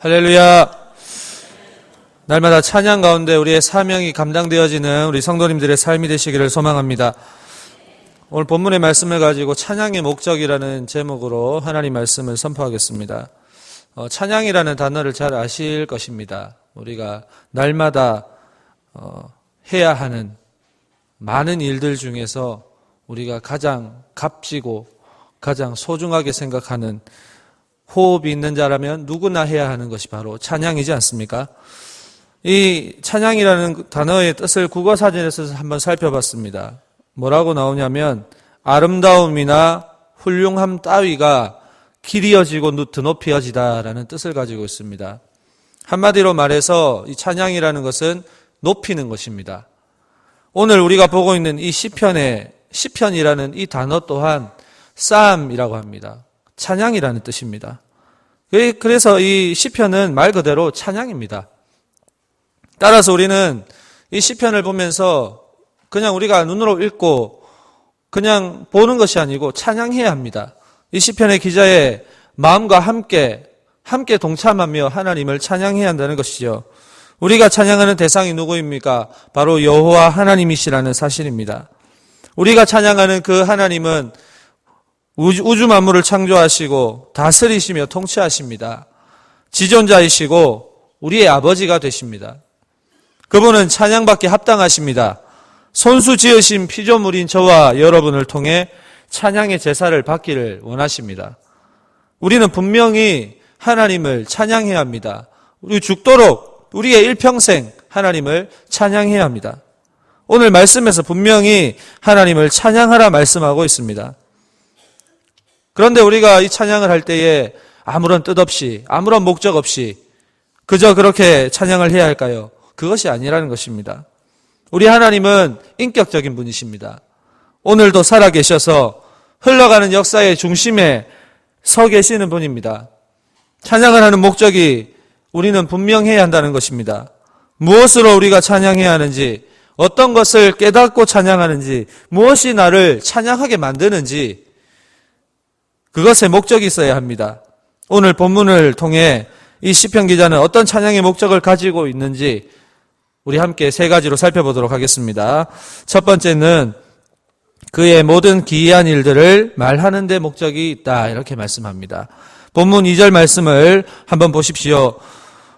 할렐루야. 날마다 찬양 가운데 우리의 사명이 감당되어지는 우리 성도님들의 삶이 되시기를 소망합니다. 오늘 본문의 말씀을 가지고 찬양의 목적이라는 제목으로 하나님 말씀을 선포하겠습니다. 찬양이라는 단어를 잘 아실 것입니다. 우리가 날마다 해야 하는 많은 일들 중에서 우리가 가장 값지고 가장 소중하게 생각하는, 호흡이 있는 자라면 누구나 해야 하는 것이 바로 찬양이지 않습니까? 이 찬양이라는 단어의 뜻을 국어사전에서 한번 살펴봤습니다. 뭐라고 나오냐면 아름다움이나 훌륭함 따위가 길이어지고 드높이어지다라는 뜻을 가지고 있습니다. 한마디로 말해서 이 찬양이라는 것은 높이는 것입니다. 오늘 우리가 보고 있는 이 시편이라는 이 단어 또한 싸움이라고 합니다. 찬양이라는 뜻입니다. 그래서 이 시편은 말 그대로 찬양입니다. 따라서 우리는 이 시편을 보면서 그냥 우리가 눈으로 읽고 그냥 보는 것이 아니고 찬양해야 합니다. 이 시편의 기자의 마음과 함께 동참하며 하나님을 찬양해야 한다는 것이죠. 우리가 찬양하는 대상이 누구입니까? 바로 여호와 하나님이시라는 사실입니다. 우리가 찬양하는 그 하나님은 우주 만물을 창조하시고 다스리시며 통치하십니다. 지존자이시고 우리의 아버지가 되십니다. 그분은 찬양받기 합당하십니다. 손수 지으신 피조물인 저와 여러분을 통해 찬양의 제사를 받기를 원하십니다. 우리는 분명히 하나님을 찬양해야 합니다. 우리 죽도록 우리의 일평생 하나님을 찬양해야 합니다. 오늘 말씀에서 분명히 하나님을 찬양하라 말씀하고 있습니다. 그런데 우리가 이 찬양을 할 때에 아무런 뜻 없이, 아무런 목적 없이 그저 그렇게 찬양을 해야 할까요? 그것이 아니라는 것입니다. 우리 하나님은 인격적인 분이십니다. 오늘도 살아계셔서 흘러가는 역사의 중심에 서 계시는 분입니다. 찬양을 하는 목적이 우리는 분명해야 한다는 것입니다. 무엇으로 우리가 찬양해야 하는지, 어떤 것을 깨닫고 찬양하는지, 무엇이 나를 찬양하게 만드는지, 그것에 목적이 있어야 합니다. 오늘 본문을 통해 이 시편 기자는 어떤 찬양의 목적을 가지고 있는지 우리 함께 세 가지로 살펴보도록 하겠습니다. 첫 번째는 그의 모든 기이한 일들을 말하는 데 목적이 있다, 이렇게 말씀합니다. 본문 2절 말씀을 한번 보십시오.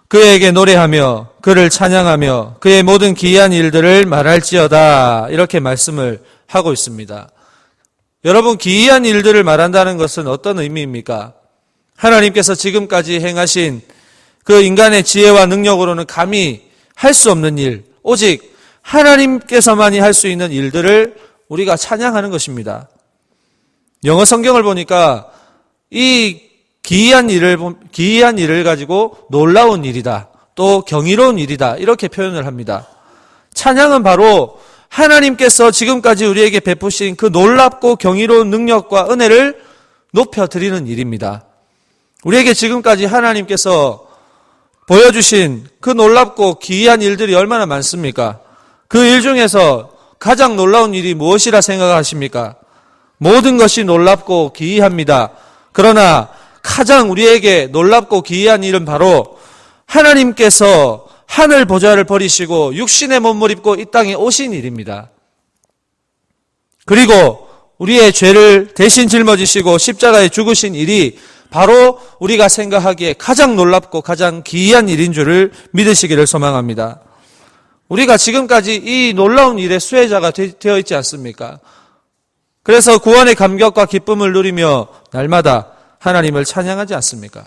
그에게 노래하며 그를 찬양하며 그의 모든 기이한 일들을 말할지어다, 이렇게 말씀을 하고 있습니다. 여러분, 기이한 일들을 말한다는 것은 어떤 의미입니까? 하나님께서 지금까지 행하신 그 인간의 지혜와 능력으로는 감히 할 수 없는 일, 오직 하나님께서만이 할 수 있는 일들을 우리가 찬양하는 것입니다. 영어 성경을 보니까 이 기이한 일을 가지고 놀라운 일이다, 또 경이로운 일이다, 이렇게 표현을 합니다. 찬양은 바로 하나님께서 지금까지 우리에게 베푸신 그 놀랍고 경이로운 능력과 은혜를 높여드리는 일입니다. 우리에게 지금까지 하나님께서 보여주신 그 놀랍고 기이한 일들이 얼마나 많습니까? 그 일 중에서 가장 놀라운 일이 무엇이라 생각하십니까? 모든 것이 놀랍고 기이합니다. 그러나 가장 우리에게 놀랍고 기이한 일은 바로 하나님께서 하늘 보좌를 버리시고 육신의 몸을 입고 이 땅에 오신 일입니다. 그리고 우리의 죄를 대신 짊어지시고 십자가에 죽으신 일이 바로 우리가 생각하기에 가장 놀랍고 가장 기이한 일인 줄을 믿으시기를 소망합니다. 우리가 지금까지 이 놀라운 일의 수혜자가 되어 있지 않습니까? 그래서 구원의 감격과 기쁨을 누리며 날마다 하나님을 찬양하지 않습니까?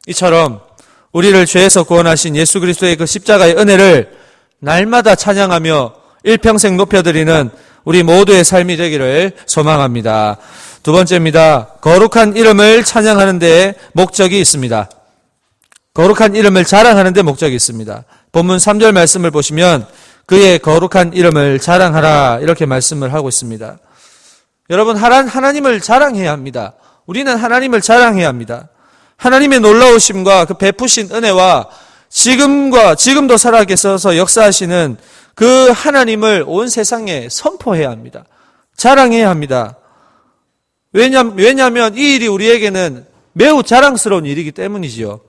이처럼 우리를 죄에서 구원하신 예수 그리스도의 그 십자가의 은혜를 날마다 찬양하며 일평생 높여드리는 우리 모두의 삶이 되기를 소망합니다. 두 번째입니다. 거룩한 이름을 찬양하는 데 목적이 있습니다. 거룩한 이름을 자랑하는 데 목적이 있습니다. 본문 3절 말씀을 보시면 그의 거룩한 이름을 자랑하라, 이렇게 말씀을 하고 있습니다. 여러분, 하나님을 자랑해야 합니다. 우리는 하나님을 자랑해야 합니다. 하나님의 놀라우심과 그 베푸신 은혜와 지금도 살아계셔서 역사하시는 그 하나님을 온 세상에 선포해야 합니다. 자랑해야 합니다. 왜냐하면 이 일이 우리에게는 매우 자랑스러운 일이기 때문이지요.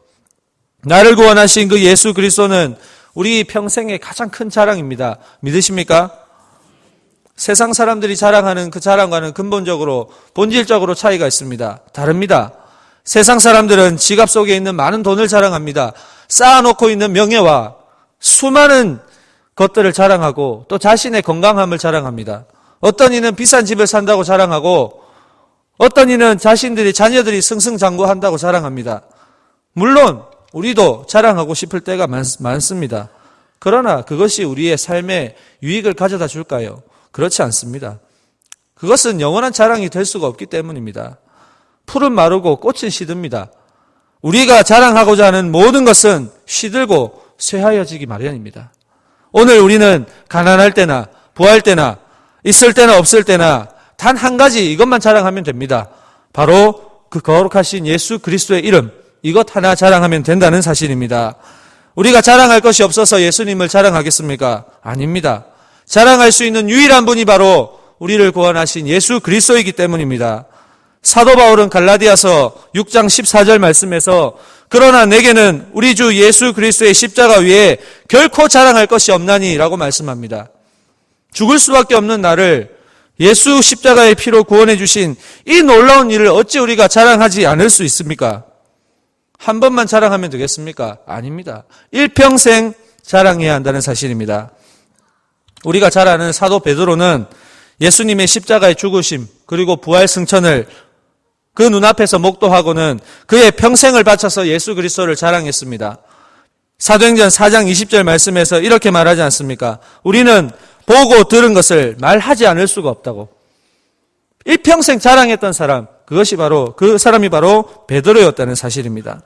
나를 구원하신 그 예수 그리스도는 우리 평생의 가장 큰 자랑입니다. 믿으십니까? 세상 사람들이 자랑하는 그 자랑과는 근본적으로 본질적으로 차이가 있습니다. 다릅니다. 세상 사람들은 지갑 속에 있는 많은 돈을 자랑합니다. 쌓아놓고 있는 명예와 수많은 것들을 자랑하고 또 자신의 건강함을 자랑합니다. 어떤 이는 비싼 집을 산다고 자랑하고 어떤 이는 자녀들이 승승장구한다고 자랑합니다. 물론 우리도 자랑하고 싶을 때가 많습니다. 그러나 그것이 우리의 삶에 유익을 가져다 줄까요? 그렇지 않습니다. 그것은 영원한 자랑이 될 수가 없기 때문입니다. 풀은 마르고 꽃은 시듭니다. 우리가 자랑하고자 하는 모든 것은 시들고 쇠하여지기 마련입니다. 오늘 우리는 가난할 때나 부할 때나 있을 때나 없을 때나 단 한 가지 이것만 자랑하면 됩니다. 바로 그 거룩하신 예수 그리스도의 이름, 이것 하나 자랑하면 된다는 사실입니다. 우리가 자랑할 것이 없어서 예수님을 자랑하겠습니까? 아닙니다. 자랑할 수 있는 유일한 분이 바로 우리를 구원하신 예수 그리스도이기 때문입니다. 사도 바울은 갈라디아서 6장 14절 말씀에서 그러나 내게는 우리 주 예수 그리스도의 십자가 위에 결코 자랑할 것이 없나니 라고 말씀합니다. 죽을 수밖에 없는 나를 예수 십자가의 피로 구원해 주신 이 놀라운 일을 어찌 우리가 자랑하지 않을 수 있습니까? 한 번만 자랑하면 되겠습니까? 아닙니다. 일평생 자랑해야 한다는 사실입니다. 우리가 잘 아는 사도 베드로는 예수님의 십자가의 죽으심 그리고 부활 승천을 그 눈앞에서 목도하고는 그의 평생을 바쳐서 예수 그리스도를 자랑했습니다. 사도행전 4장 20절 말씀에서 이렇게 말하지 않습니까? 우리는 보고 들은 것을 말하지 않을 수가 없다고. 일평생 자랑했던 사람, 그 사람이 바로 베드로였다는 사실입니다.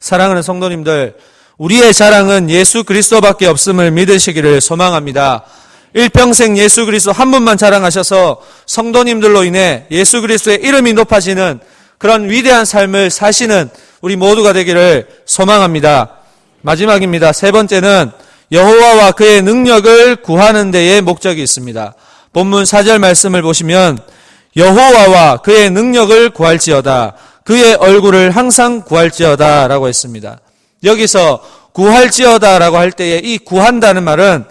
사랑하는 성도님들, 우리의 자랑은 예수 그리스도밖에 없음을 믿으시기를 소망합니다. 일평생 예수 그리스도 한 분만 자랑하셔서 성도님들로 인해 예수 그리스도의 이름이 높아지는 그런 위대한 삶을 사시는 우리 모두가 되기를 소망합니다. 마지막입니다. 세 번째는 여호와와 그의 능력을 구하는 데에 목적이 있습니다. 본문 4절 말씀을 보시면 여호와와 그의 능력을 구할지어다, 그의 얼굴을 항상 구할지어다 라고 했습니다. 여기서 구할지어다 라고 할 때에 이 구한다는 말은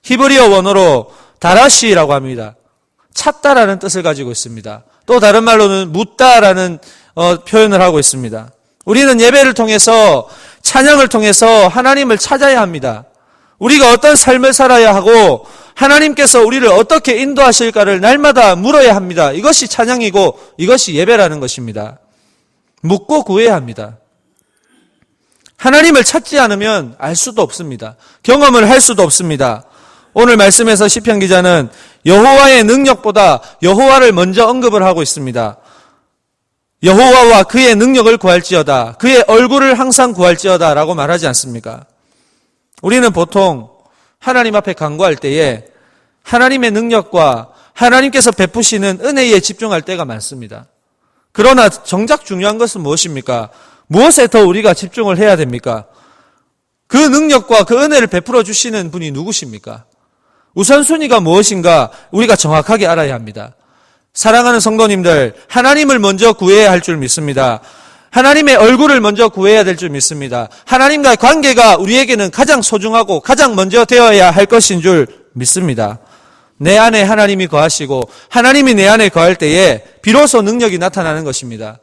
히브리어 원어로 다라시라고 합니다. 찾다라는 뜻을 가지고 있습니다. 또 다른 말로는 묻다라는 표현을 하고 있습니다. 우리는 예배를 통해서 찬양을 통해서 하나님을 찾아야 합니다. 우리가 어떤 삶을 살아야 하고 하나님께서 우리를 어떻게 인도하실까를 날마다 물어야 합니다. 이것이 찬양이고 이것이 예배라는 것입니다. 묻고 구해야 합니다. 하나님을 찾지 않으면 알 수도 없습니다. 경험을 할 수도 없습니다. 오늘 말씀에서 시편 기자는 여호와의 능력보다 여호와를 먼저 언급을 하고 있습니다. 여호와와 그의 능력을 구할지어다, 그의 얼굴을 항상 구할지어다 라고 말하지 않습니까? 우리는 보통 하나님 앞에 간구할 때에 하나님의 능력과 하나님께서 베푸시는 은혜에 집중할 때가 많습니다. 그러나 정작 중요한 것은 무엇입니까? 무엇에 더 우리가 집중을 해야 됩니까? 그 능력과 그 은혜를 베풀어 주시는 분이 누구십니까? 우선순위가 무엇인가 우리가 정확하게 알아야 합니다. 사랑하는 성도님들, 하나님을 먼저 구해야 할 줄 믿습니다. 하나님의 얼굴을 먼저 구해야 될 줄 믿습니다. 하나님과의 관계가 우리에게는 가장 소중하고 가장 먼저 되어야 할 것인 줄 믿습니다. 내 안에 하나님이 거하시고 하나님이 내 안에 거할 때에 비로소 능력이 나타나는 것입니다.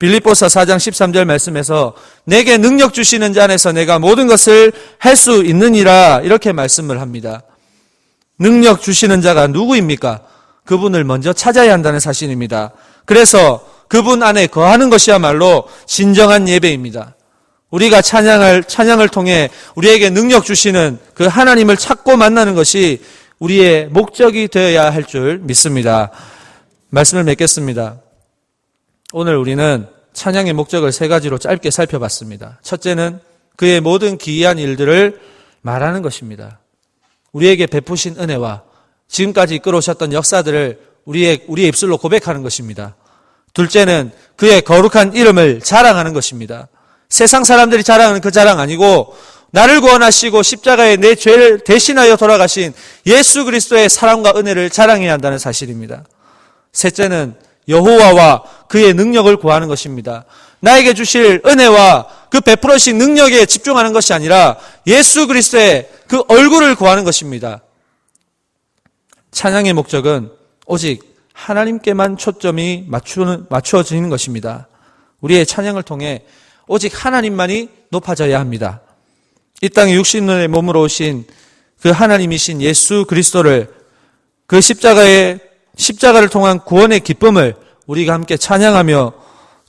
빌립보서 4장 13절 말씀에서 내게 능력 주시는 자 안에서 내가 모든 것을 할 수 있느니라 이렇게 말씀을 합니다. 능력 주시는 자가 누구입니까? 그분을 먼저 찾아야 한다는 사실입니다. 그래서 그분 안에 거하는 것이야말로 진정한 예배입니다. 우리가 찬양을 통해 우리에게 능력 주시는 그 하나님을 찾고 만나는 것이 우리의 목적이 되어야 할 줄 믿습니다. 말씀을 맺겠습니다. 오늘 우리는 찬양의 목적을 세 가지로 짧게 살펴봤습니다. 첫째는 그의 모든 기이한 일들을 말하는 것입니다. 우리에게 베푸신 은혜와 지금까지 이끌어오셨던 역사들을 우리의 입술로 고백하는 것입니다. 둘째는 그의 거룩한 이름을 자랑하는 것입니다. 세상 사람들이 자랑하는 그 자랑 아니고 나를 구원하시고 십자가에 내 죄를 대신하여 돌아가신 예수 그리스도의 사랑과 은혜를 자랑해야 한다는 사실입니다. 셋째는 여호와와 그의 능력을 구하는 것입니다. 나에게 주실 은혜와 그 베풀으신 능력에 집중하는 것이 아니라 예수 그리스도의 그 얼굴을 구하는 것입니다. 찬양의 목적은 오직 하나님께만 초점이 맞추어지는 것입니다. 우리의 찬양을 통해 오직 하나님만이 높아져야 합니다. 이 땅에 육신의 몸으로 오신 그 하나님이신 예수 그리스도를, 그 십자가를 통한 구원의 기쁨을 우리가 함께 찬양하며,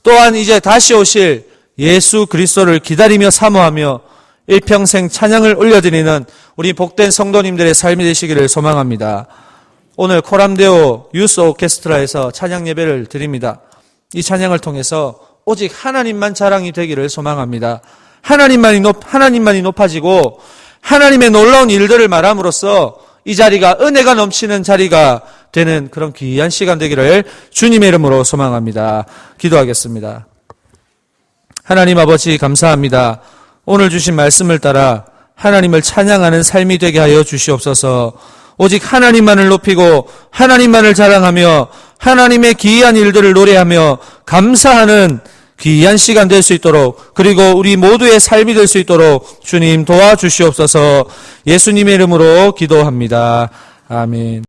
또한 이제 다시 오실 예수 그리스도를 기다리며 사모하며 일평생 찬양을 올려드리는 우리 복된 성도님들의 삶이 되시기를 소망합니다. 오늘 코람데오 유스 오케스트라에서 찬양 예배를 드립니다. 이 찬양을 통해서 오직 하나님만 자랑이 되기를 소망합니다. 하나님만이 높아지고 하나님의 놀라운 일들을 말함으로써 이 자리가 은혜가 넘치는 자리가 되는 그런 귀한 시간 되기를 주님의 이름으로 소망합니다. 기도하겠습니다. 하나님 아버지 감사합니다. 오늘 주신 말씀을 따라 하나님을 찬양하는 삶이 되게 하여 주시옵소서. 오직 하나님만을 높이고 하나님만을 자랑하며 하나님의 기이한 일들을 노래하며 감사하는 귀한 시간 될 수 있도록, 그리고 우리 모두의 삶이 될 수 있도록 주님 도와주시옵소서. 예수님의 이름으로 기도합니다. 아멘.